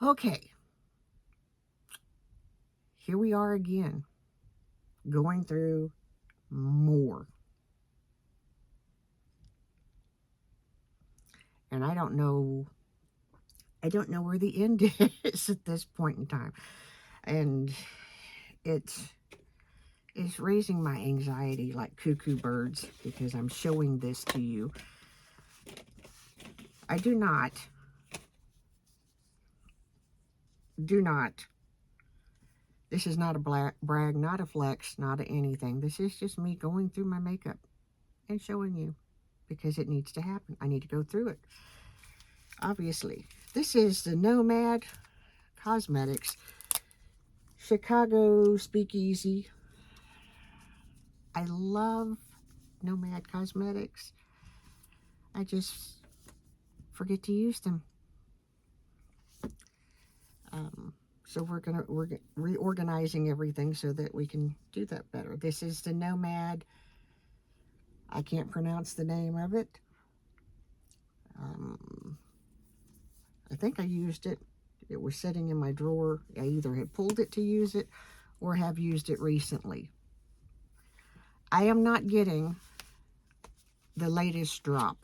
Okay, here we are again, going through more. And I don't know where the end is at this point in time. And it's raising my anxiety like cuckoo birds because I'm showing this to you. I do not, this is not a brag, not a flex, not a anything. This is just me going through my makeup and showing you because it needs to happen. I need to go through it. Obviously, this is the Nomad Cosmetics Chicago Speakeasy. I love Nomad Cosmetics. I just forget to use them. Um, so we're reorganizing everything so that we can do that better. This is the Nomad. I can't pronounce the name of it. Um, I think I used it. It was sitting in my drawer. I either had pulled it to use it or have used it recently. I am not getting the latest drop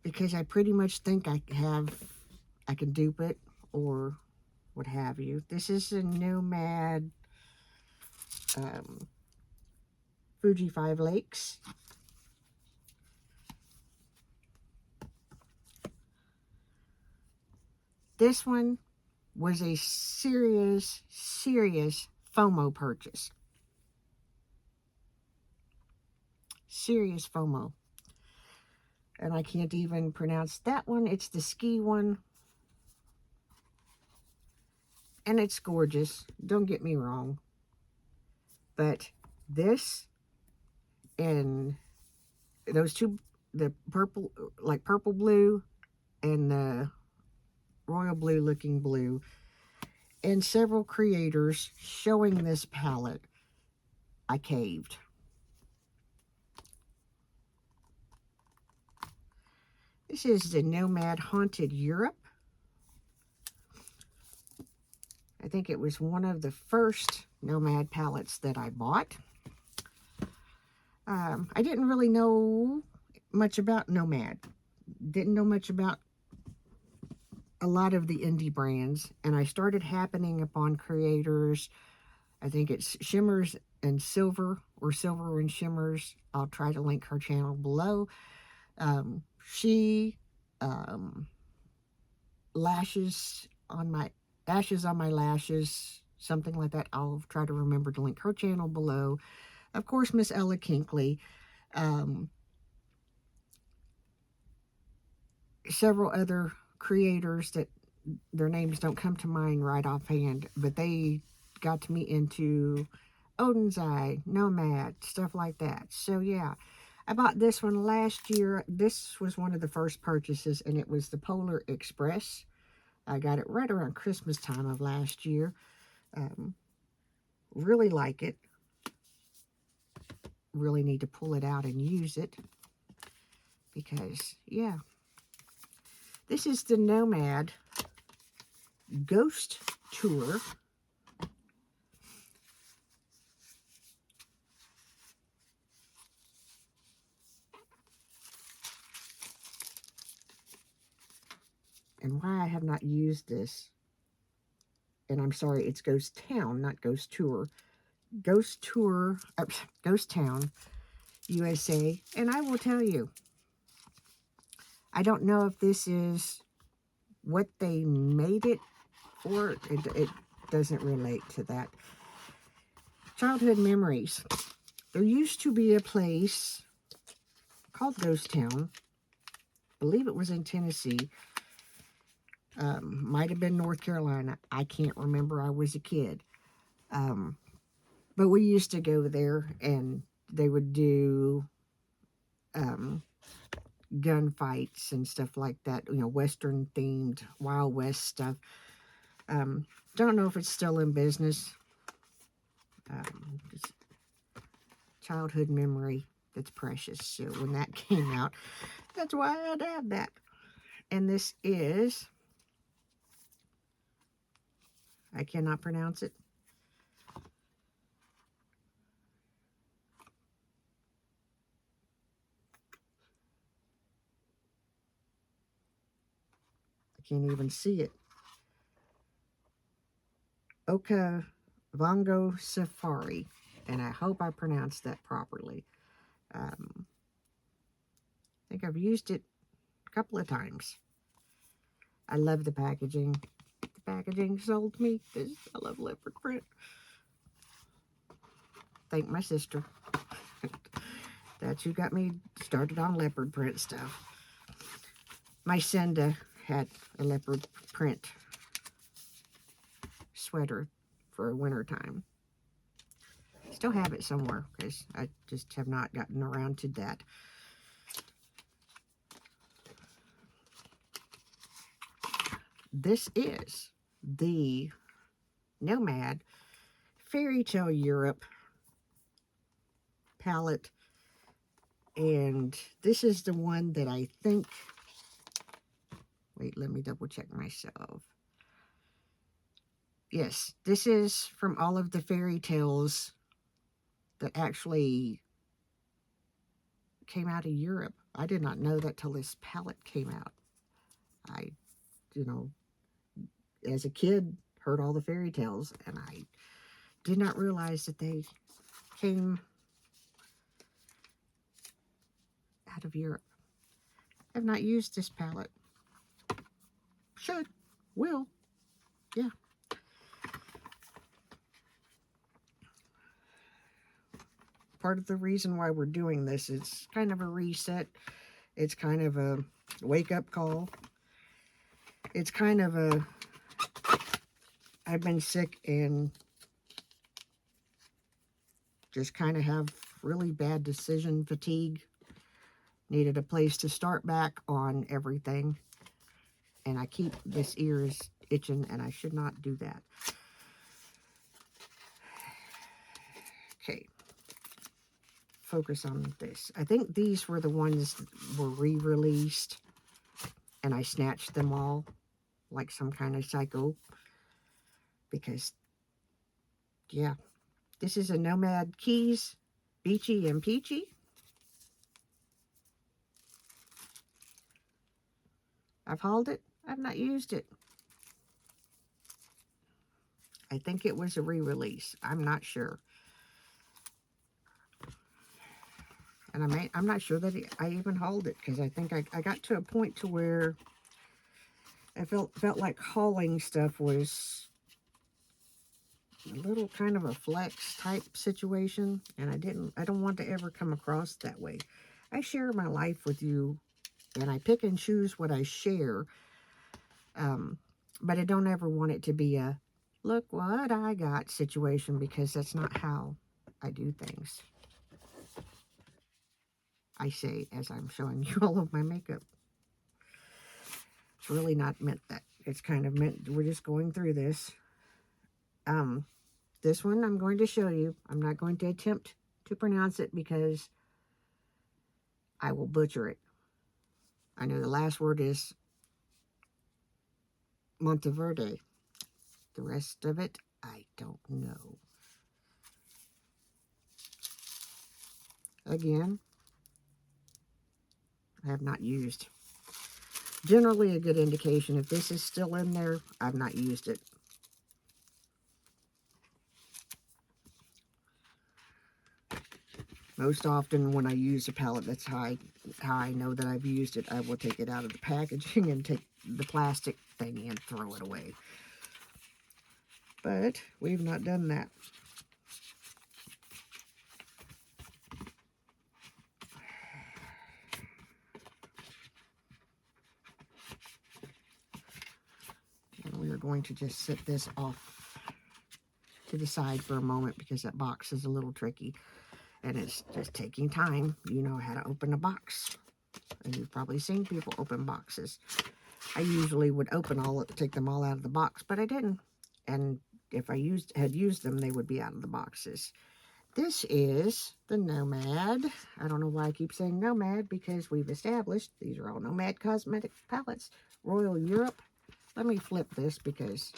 because I pretty much think I can dupe it or what have you. This is a Nomad um, Fuji 5 Lakes. This one was a serious FOMO purchase. Serious FOMO. And I can't even pronounce that one. It's the ski one. And it's gorgeous. Don't get me wrong. But this and those two, the purple, like purple blue and the royal blue looking blue, and several creators showing this palette, I caved. This is the Nomad Haunted Europe. I think it was one of the first Nomad palettes that I bought. I didn't really know much about Nomad. Didn't know much about a lot of the indie brands. And I started happening upon creators. I think it's Shimmers and Silver or Silver and Shimmers. I'll try to link her channel below. She lashes on my lashes, something like that. I'll try to remember to link her channel below. Of course, Miss Ella Kinkley. Several other creators that their names don't come to mind right offhand, but they got me into Odin's Eye, Nomad, stuff like that. So yeah, I bought this one last year. This was one of the first purchases, and it was the Polar Express. I got it right around Christmas time of last year. Really like it. Really need to pull it out and use it because, yeah. This is the Nomad Ghost Tour. And why I have not used this, and I'm sorry, it's Ghost Town, not Ghost Tour. Ghost Tour, Ghost Town, USA. And I will tell you, I don't know if this is what they made it for. It doesn't relate to that. Childhood memories. There used to be a place called Ghost Town. I believe it was in Tennessee. Might have been North Carolina. I can't remember. I was a kid. But we used to go there, and they would do gunfights and stuff like that. You know, Western themed, Wild West stuff. Don't know if it's still in business. Just childhood memory that's precious. So when that came out, that's why I'd add that. And this is, I cannot pronounce it. I can't even see it. Oka Vongo Safari. And I hope I pronounced that properly. I think I've used it a couple of times. I love the packaging. The packaging sold me because I love leopard print. Thank my sister. That's who got me started on leopard print stuff. My Senda had a leopard print sweater for winter time. Still have it somewhere because I just have not gotten around to that. This is the Nomad Fairy Tale Europe palette, and this is the one that I think, wait, let me double check myself. Yes, this is from all of the fairy tales that actually came out of Europe. I did not know that till this palette came out. I, you know, as a kid, heard all the fairy tales, and I did not realize that they came out of Europe. I've not used this palette. Should. Will. Yeah. Part of the reason why we're doing this is kind of a reset. It's kind of a wake-up call. It's kind of a, I've been sick and just kind of have really bad decision fatigue. Needed a place to start back on everything. And I keep, this ear is itching and I should not do that. Okay. Focus on this. I think these were the ones that were re-released and I snatched them all like some kind of psycho because, yeah, this is a Nomad Keys Beachy and Peachy. I've hauled it. I've not used it. I think it was a re-release. I'm not sure. And I'm not sure that I even hauled it because I think I got to a point to where I felt like hauling stuff was a little kind of a flex type situation, and I don't want to ever come across that way. I share my life with you, and I pick and choose what I share, but I don't ever want it to be a look what I got situation because that's not how I do things. I say as I'm showing you all of my makeup. It's really not meant that. It's kind of meant we're just going through this. This one I'm going to show you. I'm not going to attempt to pronounce it because I will butcher it. I know the last word is Monteverde. The rest of it, I don't know. Again, I have not used. Generally a good indication. If this is still in there, I've not used it. Most often when I use a palette, that's how I know that I've used it. I will take it out of the packaging and take the plastic thingy and throw it away. But we've not done that. And we are going to just set this off to the side for a moment because that box is a little tricky. And it's just taking time. You know how to open a box. And you've probably seen people open boxes. I usually would take them all out of the box, but I didn't. And if I had used them, they would be out of the boxes. This is the Nomad. I don't know why I keep saying Nomad, because we've established these are all Nomad cosmetic palettes. Royal Europe. Let me flip this because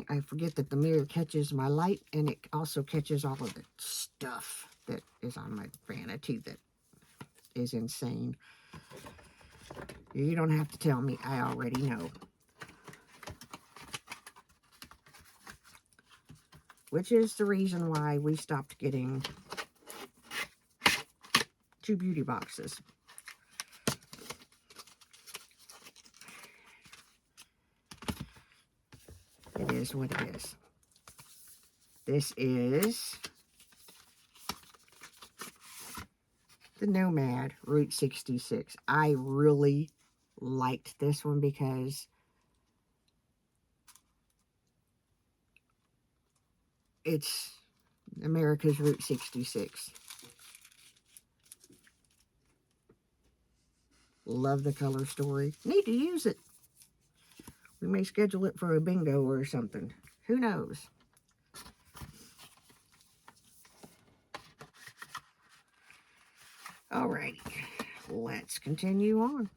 I forget that the mirror catches my light, and it also catches all of the stuff that is on my vanity that is insane. You don't have to tell me. I already know. Which is the reason why we stopped getting 2 beauty boxes. It is what it is. This is the Nomad Route 66. I really liked this one because it's America's Route 66. Love the color story. Need to use it. We may schedule it for a bingo or something. Who knows? Alrighty, let's continue on.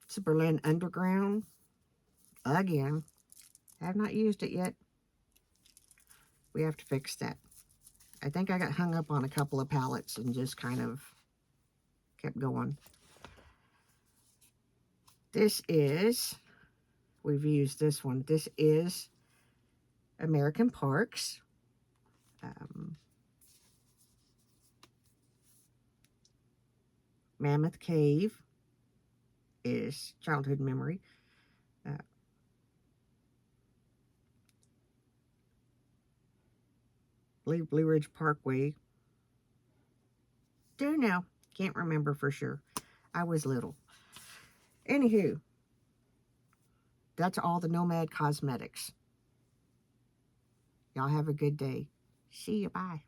It's a Berlin Underground. Again, have not used it yet. We have to fix that. I think I got hung up on a couple of palettes and just kind of kept going. This is, we've used this one. This is American Parks. Mammoth Cave is Childhood Memory. Blue Ridge Parkway. Do know. Can't remember for sure. I was little. Anywho, that's all the Nomad cosmetics. Y'all have a good day. See you. Bye.